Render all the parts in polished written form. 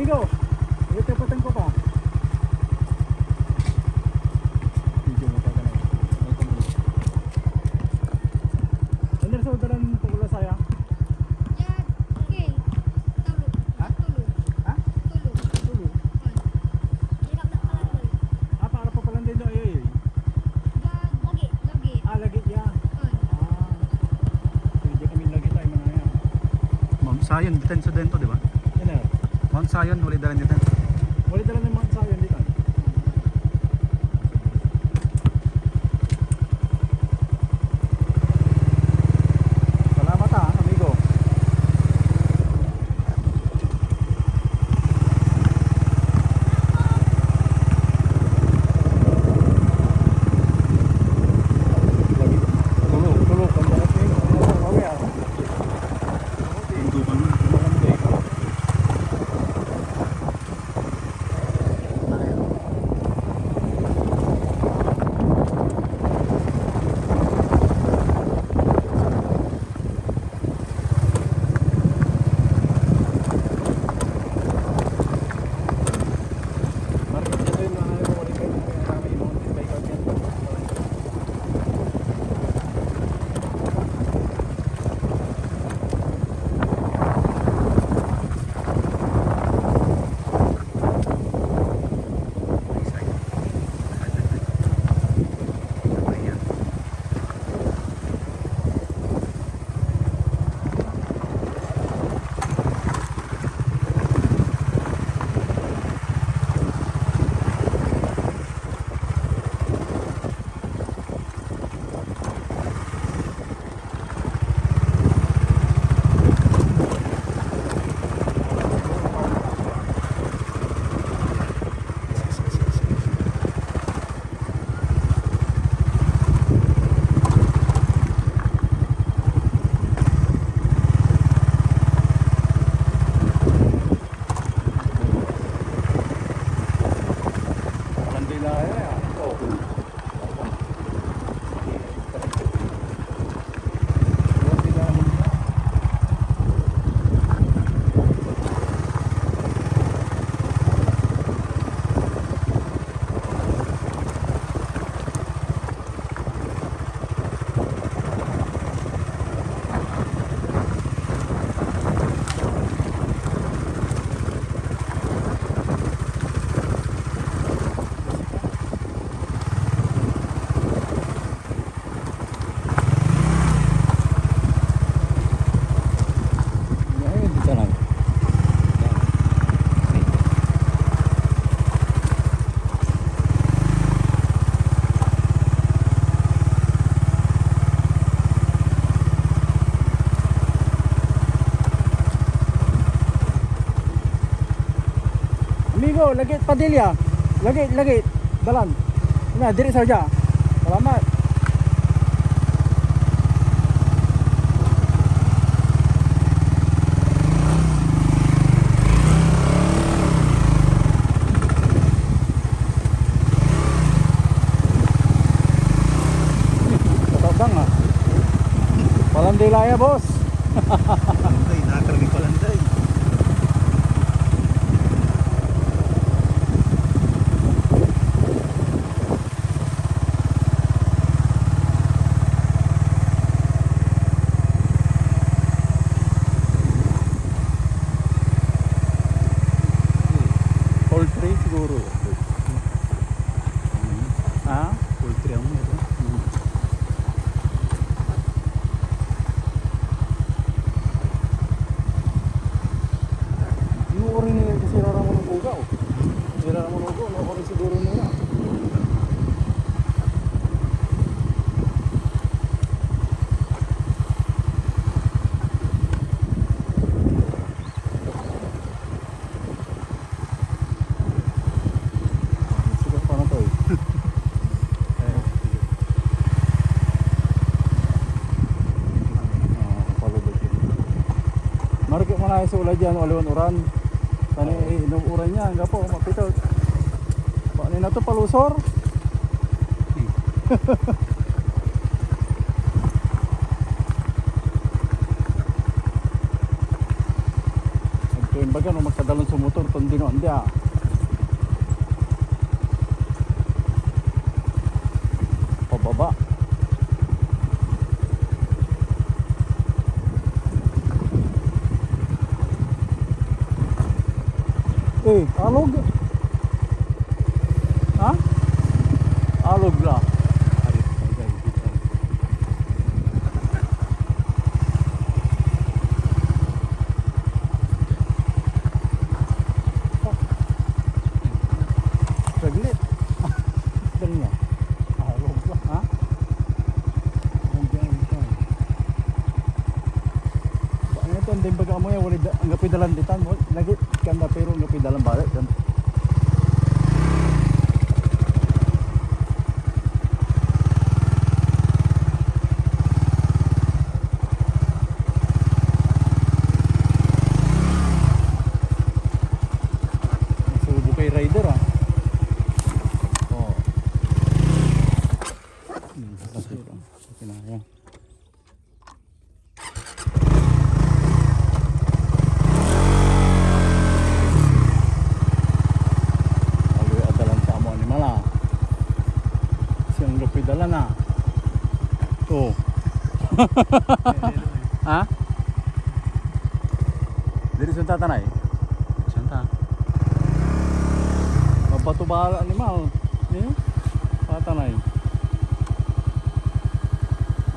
Amigo, itapatan ko pa. Video mo pa ka na. Ano sa udaran pula saya? Sayon, dito sa dento, di ba? Ano? Mount Sayon, wali dalan dito. Wali dalan ng Mount Sayon dito. Salamat ha, amigo. Tulog, ang bakit amigo. Mamaya. Amigo, lagi Padilla. Lagi dalan. Nah, diri saja. Selamat. Tatang ah. Palanday laya, boss. Palanday, nakakarami palanday. Poultry siguro. Ha? Poultry ang ito. Yung rin nila kasi rara mo ng bugaw. Rara mo ng bugaw, no rin siguro nila. Siguro pa na to eh. Marikit mo na sa ulay dyan, aliwan uran. Tani inom uran niya, hanggang po, mapitot. Paano na to palusor? Kaya baga no magkadalon sa motor kundi no andi ah. Pababa. Alog. Ha? Alog la. Saglit. Dali niya. Alog la. Ha? Andiyan ito. Ano ito? Hindi baga mo yan. Ang napidalan ditan mo. Nagit ka na pero napidalan balik. Kay rider ah. Oh. Kasi ito. Kinaya. Alo adalan sa mo ni mala. Siyang gapidalan na. To. Ha? Diri sa tatanay. Santa. Bato bahala animal ni patanay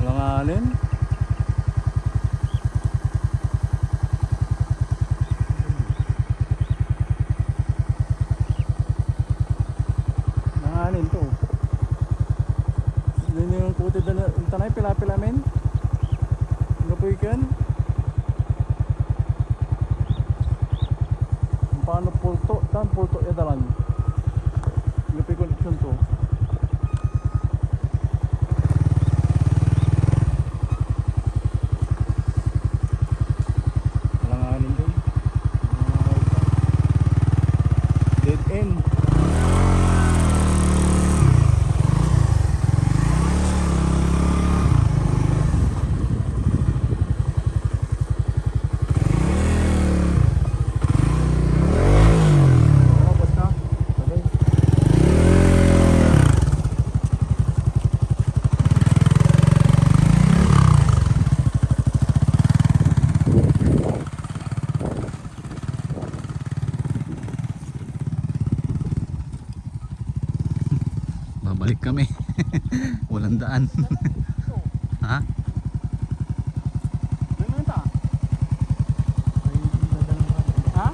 langanin langanin to yun yung kuti na tanay pila-pila men napuikan paano pulto edalan Gapi connection to. Langanin din. Dead end. Babalik kami. Walang daan. Ha? Nangunta? Ha?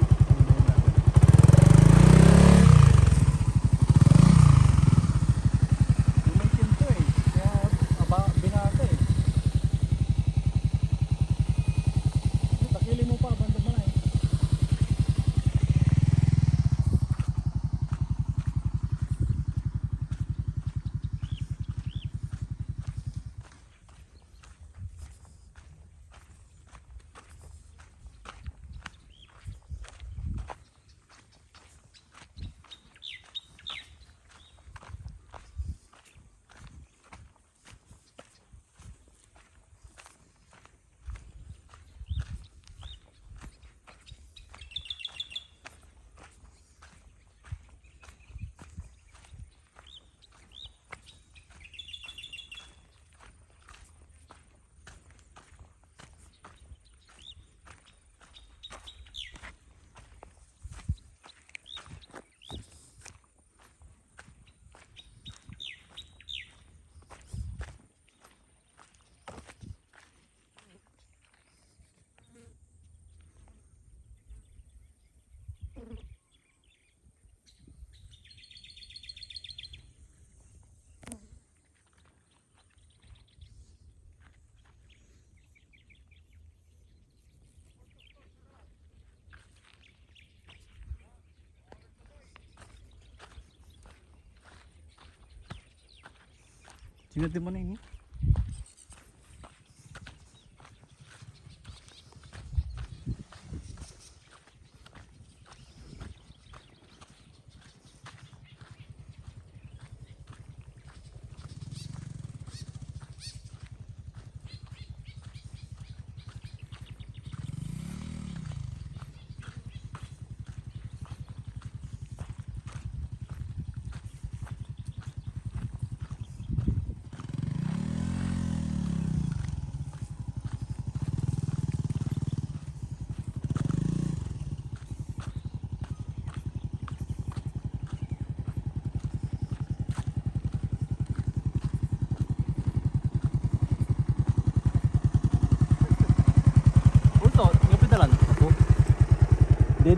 Lumikin to eh. Kaya binata eh. Takili mo pa, banda mo na eh. Sinatin mo na yun.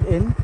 end.